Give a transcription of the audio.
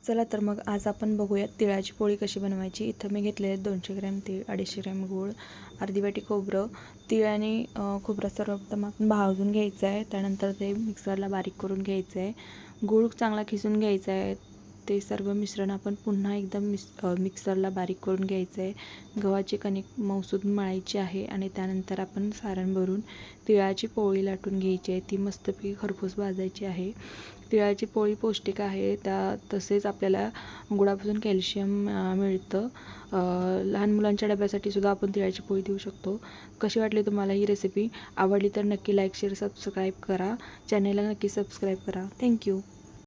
चला तर मग आज आपण बघूया तिळाची पोळी कशी बनवायची। इथं मी घेतले आहेत 200 ग्रॅम तीळ, 250 ग्रॅम गूळ, अर्धी वाटी खोबरं। तीळ आणि खोबरं सर्वप्रथम आपण भाजून घ्यायचं आहे, त्यानंतर ते मिक्सरला बारीक करून घ्यायचं आहे। गूळ चांगला खिसून घ्यायचा आहे। ते सर्व मिश्रण आपण पुन्हा एकदा मिक्सरला बारीक करून घ्यायचं आहे। गव्हाची कणिक मऊसूद मळायची आहे आणि त्यानंतर आपण सारण भरून तिळाची पोळी लाटून घ्यायची आहे। ती मस्तपैकी खरपूस भाजायची आहे। तिळाची पोळी पौष्टिक आहे, तसेच आपल्याला गुळापासून कॅल्शियम मिळतं। लहान मुलांच्या डब्यासाठी सुद्धा आपण तिळाची पोळी देऊ शकतो। कशी वाटली तुम्हाला ही रेसिपी? आवडली तर नक्की लाईक शेअर सबस्क्राईब करा, चॅनलला नक्की सबस्क्राईब करा। थँक्यू।